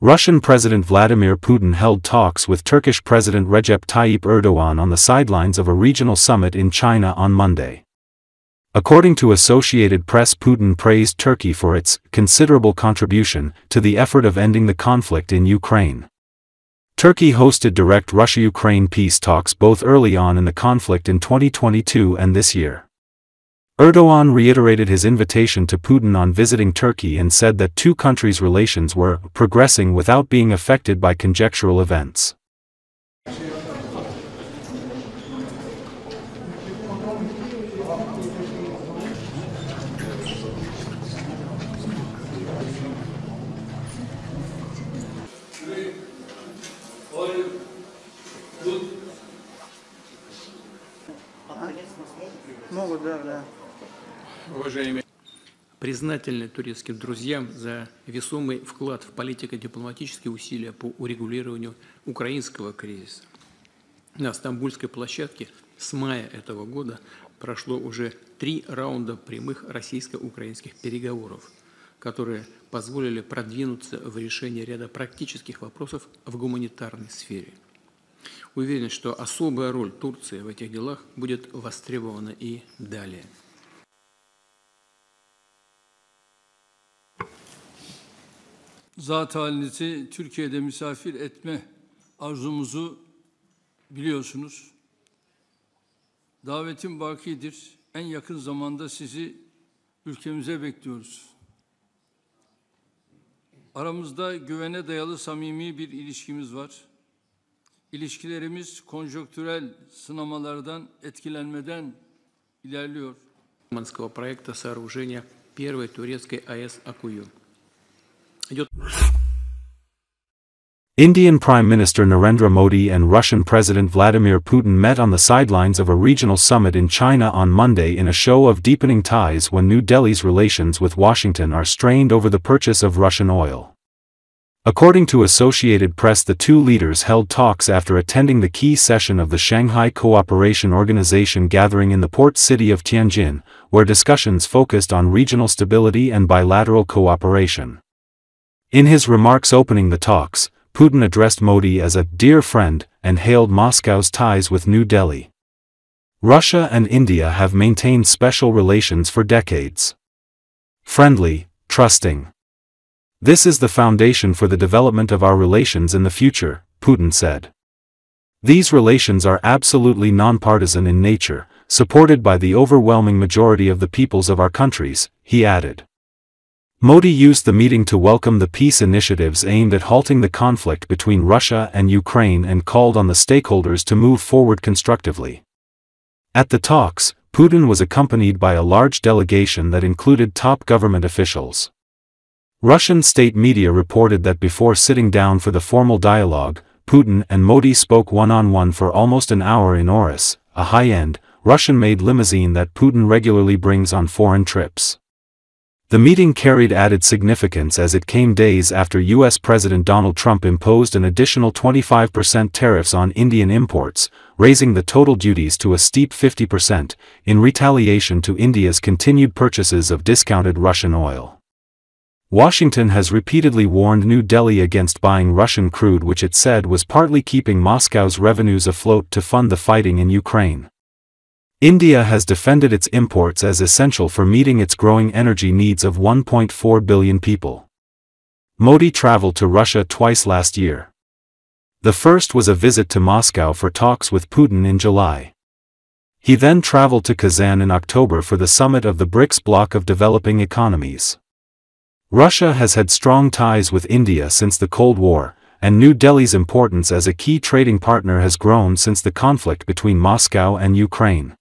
Russian President Vladimir Putin held talks with Turkish President Recep Tayyip Erdogan on the sidelines of a regional summit in China on Monday. According to Associated Press, Putin praised Turkey for its considerable contribution to the effort of ending the conflict in Ukraine. Turkey hosted direct Russia-Ukraine peace talks both early on in the conflict in 2022 and this year. Erdogan reiterated his invitation to Putin on visiting Turkey and said that two countries' relations were progressing without being affected by conjectural events. Признательны турецким друзьям за весомый вклад в политико-дипломатические усилия по урегулированию украинского кризиса. На Стамбульской площадке с мая этого года прошло уже 3 раунда прямых российско-украинских переговоров, которые позволили продвинуться в решении ряда практических вопросов в гуманитарной сфере. Уверен, что особая роль Турции в этих делах будет востребована и далее. Zat halinizi Türkiye'de misafir etme arzumuzu biliyorsunuz. Davetim bakidir. En yakın zamanda sizi ülkemize bekliyoruz. Aramızda güvene dayalı samimi bir ilişkimiz var. İlişkilerimiz konjonktürel sınamalardan etkilenmeden ilerliyor. Проекта сооружения первой турецкой АЭС Акую. Indian Prime Minister Narendra Modi and Russian President Vladimir Putin met on the sidelines of a regional summit in China on Monday in a show of deepening ties when New Delhi's relations with Washington are strained over the purchase of Russian oil. According to Associated Press, the two leaders held talks after attending the key session of the Shanghai Cooperation Organization gathering in the port city of Tianjin, where discussions focused on regional stability and bilateral cooperation. In his remarks opening the talks, Putin addressed Modi as a dear friend and hailed Moscow's ties with New Delhi. Russia and India have maintained special relations for decades. Friendly, trusting. This is the foundation for the development of our relations in the future, Putin said. These relations are absolutely non-partisan in nature, supported by the overwhelming majority of the peoples of our countries, he added. Modi used the meeting to welcome the peace initiatives aimed at halting the conflict between Russia and Ukraine and called on the stakeholders to move forward constructively. At the talks, Putin was accompanied by a large delegation that included top government officials. Russian state media reported that before sitting down for the formal dialogue, Putin and Modi spoke one-on-one for almost an hour in Oris, a high-end, Russian-made limousine that Putin regularly brings on foreign trips. The meeting carried added significance as it came days after U.S. President Donald Trump imposed an additional 25% tariffs on Indian imports, raising the total duties to a steep 50%, in retaliation to India's continued purchases of discounted Russian oil. Washington has repeatedly warned New Delhi against buying Russian crude, which it said was partly keeping Moscow's revenues afloat to fund the fighting in Ukraine. India has defended its imports as essential for meeting its growing energy needs of 1.4 billion people. Modi traveled to Russia twice last year. The first was a visit to Moscow for talks with Putin in July. He then traveled to Kazan in October for the summit of the BRICS bloc of developing economies. Russia has had strong ties with India since the Cold War, and New Delhi's importance as a key trading partner has grown since the conflict between Moscow and Ukraine.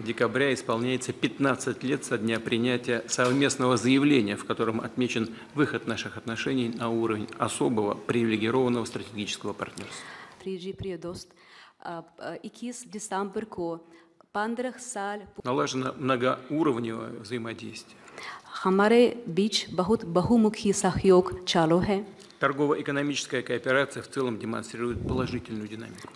декабря исполняется 15 лет со дня принятия совместного заявления, в котором отмечен выход наших отношений на уровень особого привилегированного стратегического партнерства. Налажено многоуровневое взаимодействие. Торгово-экономическая кооперация в целом демонстрирует положительную динамику.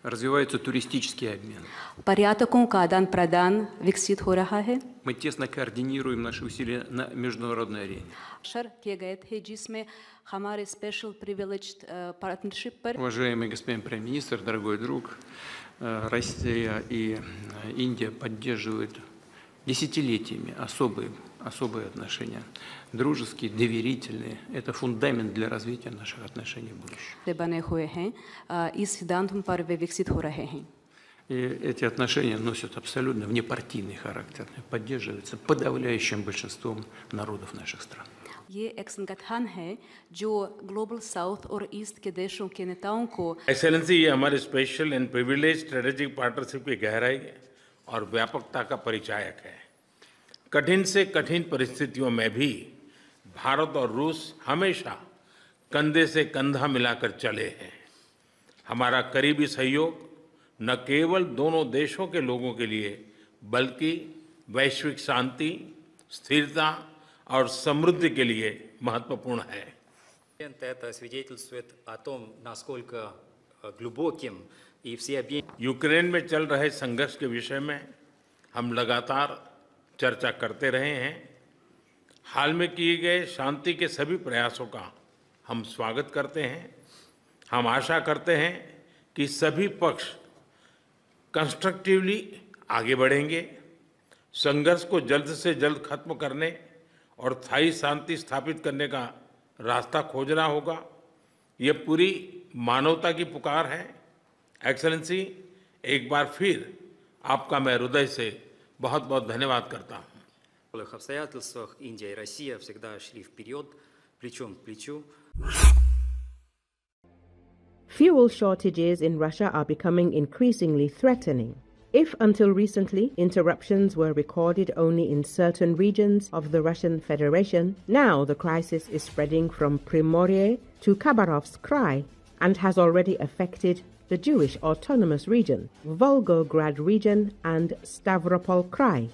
Развивается туристический обмен. Мы тесно координируем наши усилия на международной арене. Уважаемый господин премьер-министр, дорогой друг, Россия и Индия поддерживают десятилетиями особые отношения, дружеские, доверительные. Это фундамент для развития наших отношений в будущем. И эти отношения носят абсолютно внепартийный характер, поддерживаются подавляющим большинством народов наших стран. Excellency, ये हमारे special and privilege strategic partnership की गहराई और व्यापकता का परिचायक है। कठिन से कठिन परिस्थितियों में भी भारत और रूस हमेशा कंधे से कंधा मिलाकर चले हैं। हमारा करीबी सहयोग न केवल दोनों देशों के लोगों के लिए बल्कि वैश्विक शांति, स्थिरता और समृद्धि के लिए महत्वपूर्ण है। Это свидетельствует о том, насколько глубоким и всеобъемлющим. यूक्रेन में चल रहे संघर्ष के विषय में हम लगातार चर्चा करते रहे हैं। हाल में किए गए शांति के सभी प्रयासों का हम स्वागत करते हैं। हम आशा करते हैं कि सभी पक्ष कंस्ट्रक्टिवली आगे बढ़ेंगे, संघर्ष को जल्द से जल्द खत्म करने और स्थायी शांति स्थापित करने का रास्ता खोजना होगा। ये पूरी मानवता की पुकार है। एक्सेलेंसी, एक बार फिर आपका मैं हृदय से बहुत बहुत धन्यवाद करता हूँ। В таких обстоятельствах Индия и Россия всегда шли вперед, плечом к плечу. Fuel shortages in Russia are becoming increasingly threatening. If until recently interruptions were recorded only in certain regions of the Russian Federation, now the crisis is spreading from Primorye to Khabarovsk Krai and has already affected the Jewish Autonomous Region, Volgograd Region and Stavropol Krai.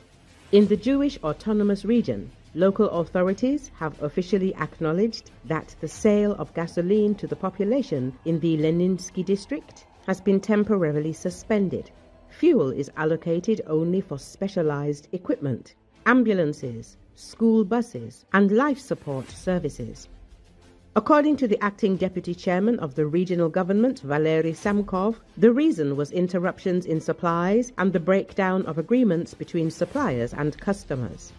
In the Jewish Autonomous Region, local authorities have officially acknowledged that the sale of gasoline to the population in the Leninsky district has been temporarily suspended. Fuel is allocated only for specialized equipment, ambulances, school buses, and life support services. According to the acting deputy chairman of the regional government, Valery Samkov, the reason was interruptions in supplies and the breakdown of agreements between suppliers and customers.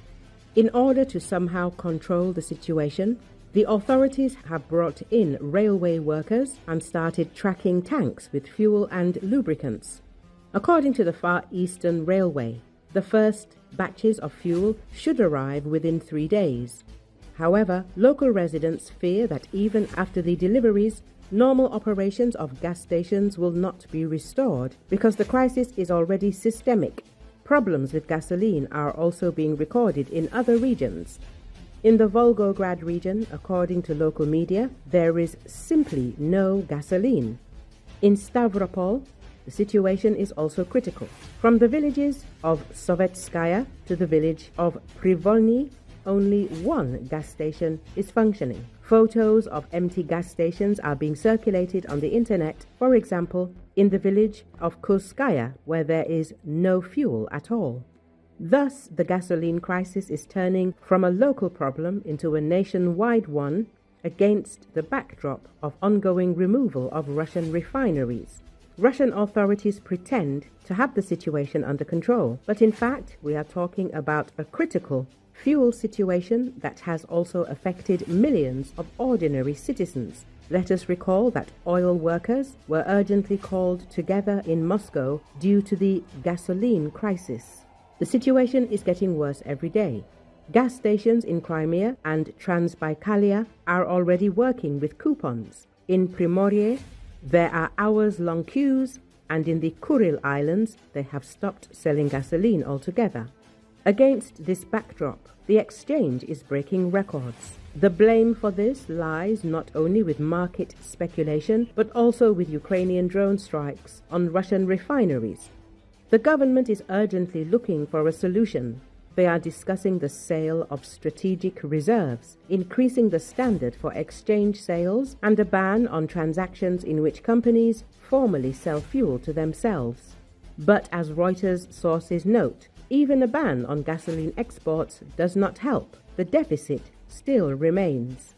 In order to somehow control the situation, the authorities have brought in railway workers and started tracking tanks with fuel and lubricants. According to the Far Eastern Railway, the first batches of fuel should arrive within 3 days. However, local residents fear that even after the deliveries, normal operations of gas stations will not be restored because the crisis is already systemic. Problems with gasoline are also being recorded in other regions. In the Volgograd region, according to local media, there is simply no gasoline. In Stavropol, the situation is also critical. From the villages of Sovetskaya to the village of Privolny, only one gas station is functioning. Photos of empty gas stations are being circulated on the internet, for example, in the village of Kurskaya, where there is no fuel at all. Thus, the gasoline crisis is turning from a local problem into a nationwide one against the backdrop of ongoing removal of Russian refineries. Russian authorities pretend to have the situation under control, but in fact, we are talking about a critical fuel situation that has also affected millions of ordinary citizens. Let us recall that oil workers were urgently called together in Moscow due to the gasoline crisis. The situation is getting worse every day. Gas stations in Crimea and Transbaikalia are already working with coupons. In Primorye, there are hours-long queues and in the Kuril Islands they have stopped selling gasoline altogether. Against this backdrop, the exchange is breaking records. The blame for this lies not only with market speculation, but also with Ukrainian drone strikes on Russian refineries. The government is urgently looking for a solution. They are discussing the sale of strategic reserves, increasing the standard for exchange sales, and a ban on transactions in which companies formally sell fuel to themselves. But as Reuters sources note, even a ban on gasoline exports does not help. The deficit still remains.